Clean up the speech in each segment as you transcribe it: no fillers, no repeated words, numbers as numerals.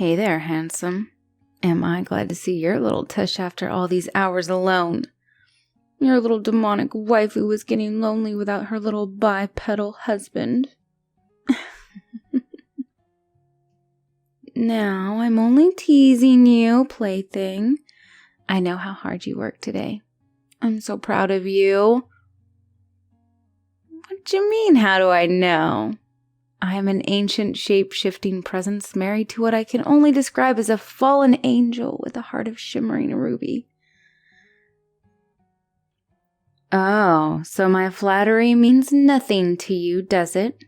Hey there, handsome. Am I glad to see your little tush after all these hours alone. Your little demonic waifu was getting lonely without her little bipedal husband. Now, I'm only teasing you, plaything. I know how hard you worked today. I'm so proud of you. What do you mean, how do I know? I am an ancient shape-shifting presence married to what I can only describe as a fallen angel with a heart of shimmering ruby. Oh, so my flattery means nothing to you, does it?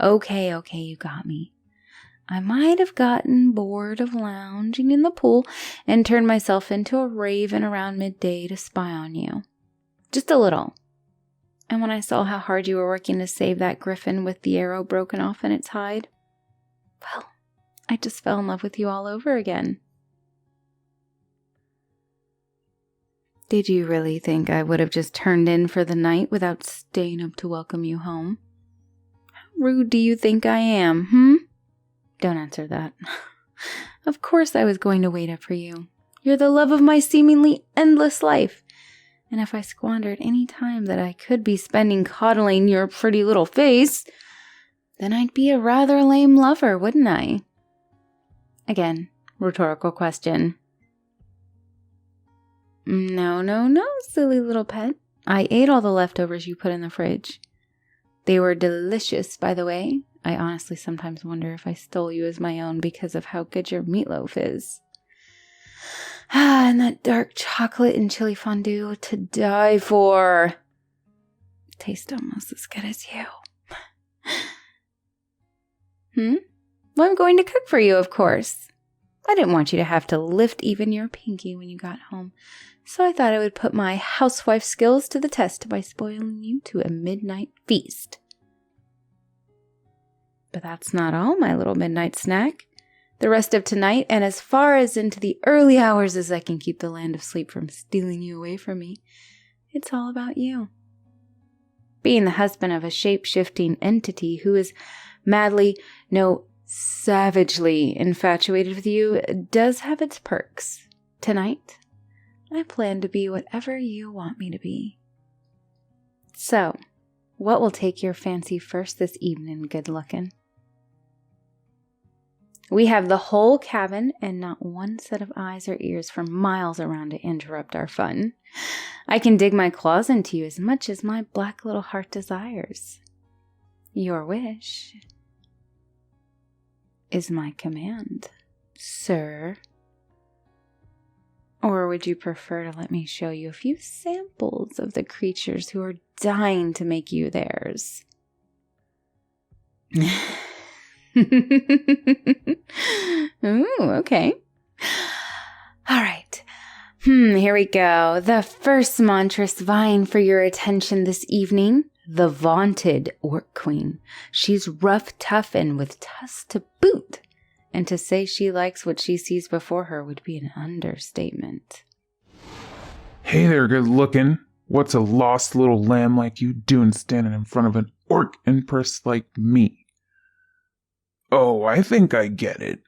Okay, you got me. I might have gotten bored of lounging in the pool and turned myself into a raven around midday to spy on you. Just a little. And when I saw how hard you were working to save that griffin with the arrow broken off in its hide, well, I just fell in love with you all over again. Did you really think I would have just turned in for the night without staying up to welcome you home? How rude do you think I am, Don't answer that. Of course I was going to wait up for you. You're the love of my seemingly endless life. And if I squandered any time that I could be spending coddling your pretty little face, then I'd be a rather lame lover, wouldn't I? Again, rhetorical question. No, silly little pet. I ate all the leftovers you put in the fridge. They were delicious, by the way. I honestly sometimes wonder if I stole you as my own because of how good your meatloaf is. And that dark chocolate and chili fondue to die for. Tastes almost as good as you. Well, I'm going to cook for you, of course. I didn't want you to have to lift even your pinky when you got home, so I thought I would put my housewife skills to the test by spoiling you to a midnight feast. But that's not all, my little midnight snack. The rest of tonight, and as far as into the early hours as I can keep the land of sleep from stealing you away from me, it's all about you. Being the husband of a shape-shifting entity who is madly, no, savagely infatuated with you does have its perks. Tonight, I plan to be whatever you want me to be. So, what will take your fancy first this evening, good-looking? We have the whole cabin and not one set of eyes or ears for miles around to interrupt our fun. I can dig my claws into you as much as my black little heart desires. Your wish is my command, sir. Or would you prefer to let me show you a few samples of the creatures who are dying to make you theirs? Ooh, okay. All right. Here we go. The first monstrous vying for your attention this evening, the vaunted Ork Queen. She's rough, tough, and with tusks to boot. And to say she likes what she sees before her would be an understatement. Hey there, good looking. What's a lost little lamb like you doing standing in front of an orc empress like me? Oh, I think I get it.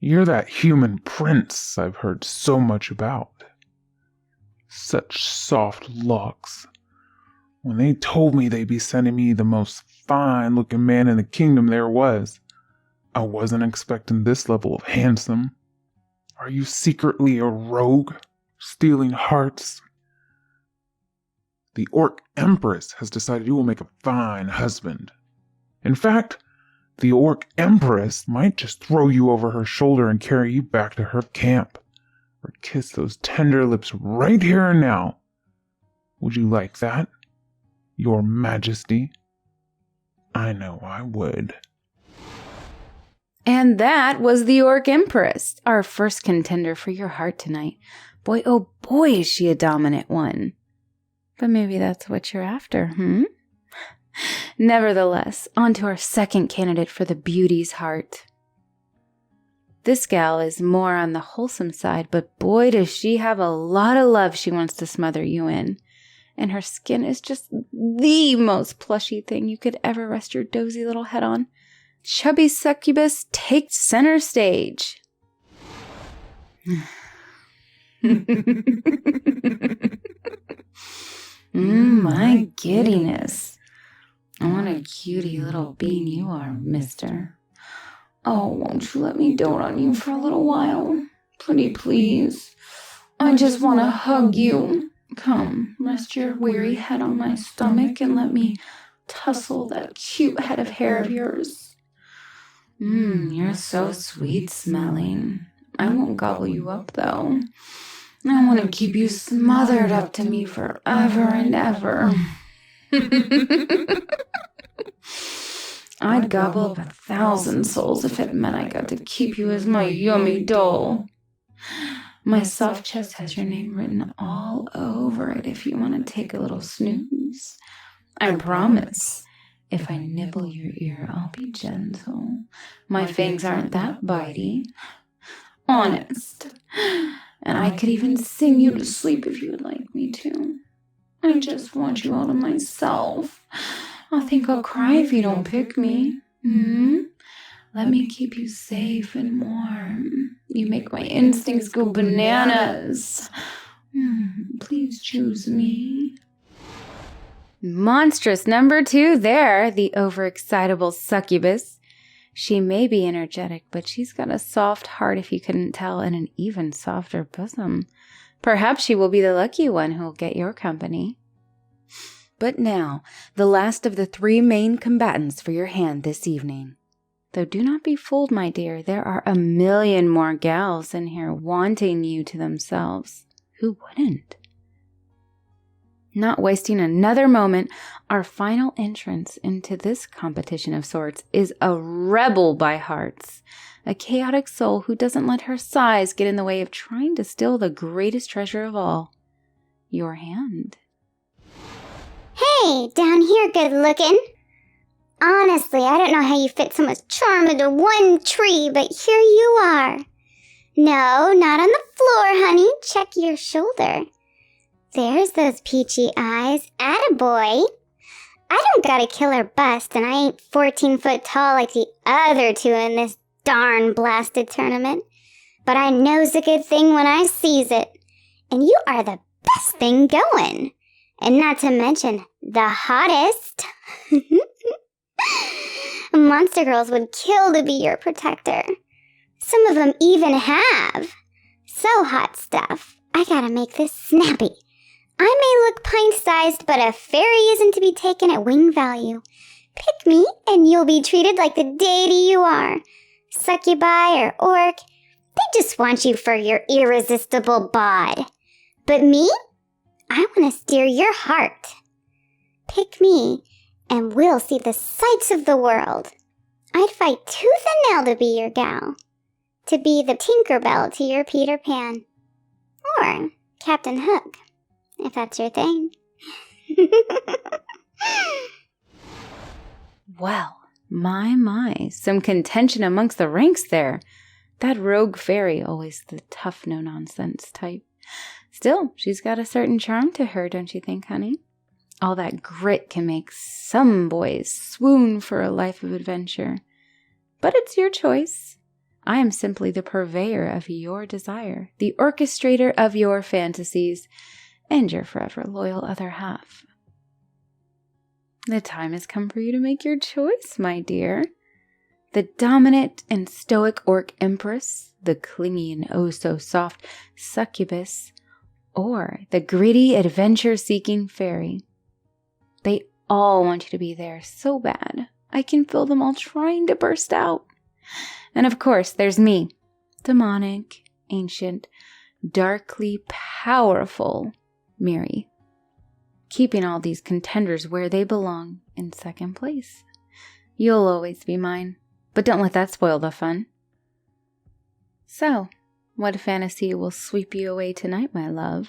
You're that human prince I've heard so much about. Such soft locks. When they told me they'd be sending me the most fine-looking man in the kingdom there was, I wasn't expecting this level of handsome. Are you secretly a rogue, stealing hearts? The Orc Empress has decided you will make a fine husband. In fact, the Orc Empress might just throw you over her shoulder and carry you back to her camp, or kiss those tender lips right here and now. Would you like that, Your Majesty? I know I would. And that was the Orc Empress, our first contender for your heart tonight. Boy, oh boy, is she a dominant one. But maybe that's what you're after, Nevertheless, on to our second candidate for the beauty's heart. This gal is more on the wholesome side, but boy does she have a lot of love she wants to smother you in. and her skin is just the most plushy thing you could ever rest your dozy little head on. Chubby succubus takes center stage. My giddiness. What a cutie little bean you are, mister. Oh, won't you let me dote on you for a little while? Pretty please. I just want to hug you. Come, rest your weary head on my stomach and let me tussle that cute head of hair of yours. You're so sweet smelling. I won't gobble you up, though. I want to keep you smothered up to me forever and ever. I'd gobble up 1,000 souls if it meant I got to keep you as my yummy doll. My soft chest has your name written all over it if you want to take a little snooze. I promise. If I nibble your ear, I'll be gentle. My fangs aren't that bitey. Honest. And I could even sing you to sleep if you would like me to. I just want you all to myself. I think I'll cry if you don't pick me. Let me keep you safe and warm. You make my instincts go bananas. Please choose me. Monstrous number 2 there, the overexcitable succubus. She may be energetic, but she's got a soft heart if you couldn't tell, and an even softer bosom. Perhaps she will be the lucky one who will get your company. But now, the last of the 3 main combatants for your hand this evening. Though do not be fooled, my dear, there are a million more gals in here wanting you to themselves. Who wouldn't? Not wasting another moment, our final entrance into this competition of sorts is a rebel by hearts, a chaotic soul who doesn't let her size get in the way of trying to steal the greatest treasure of all, your hand. Hey, down here, good looking. Honestly, I don't know how you fit so much charm into one tree, but here you are. No, not on the floor, honey. Check your shoulder. There's those peachy eyes. Attaboy. I don't got a killer bust, and I ain't 14 foot tall like the other 2 in this darn blasted tournament. But I knows a good thing when I sees it. And you are the best thing going. And not to mention, the hottest. Monster girls would kill to be your protector. Some of them even have. So hot stuff. I gotta make this snappy. I may look pint-sized, but a fairy isn't to be taken at wing value. Pick me, and you'll be treated like the deity you are. Succubi or orc, they just want you for your irresistible bod. But me? I want to steer your heart. Pick me, and we'll see the sights of the world. I'd fight tooth and nail to be your gal. To be the Tinkerbell to your Peter Pan. Or Captain Hook, if that's your thing. Well, my, some contention amongst the ranks there. That rogue fairy, always the tough, no-nonsense type. Still, she's got a certain charm to her, don't you think, honey? All that grit can make some boys swoon for a life of adventure. But it's your choice. I am simply the purveyor of your desire, the orchestrator of your fantasies, and your forever loyal other half. The time has come for you to make your choice, my dear. The dominant and stoic orc empress, the clingy and oh-so-soft succubus, or the gritty, adventure-seeking fairy. They all want you to be there so bad. I can feel them all trying to burst out. And of course, there's me, demonic, ancient, darkly powerful Miri, keeping all these contenders where they belong in second place. You'll always be mine, but don't let that spoil the fun. So, what fantasy will sweep you away tonight, my love?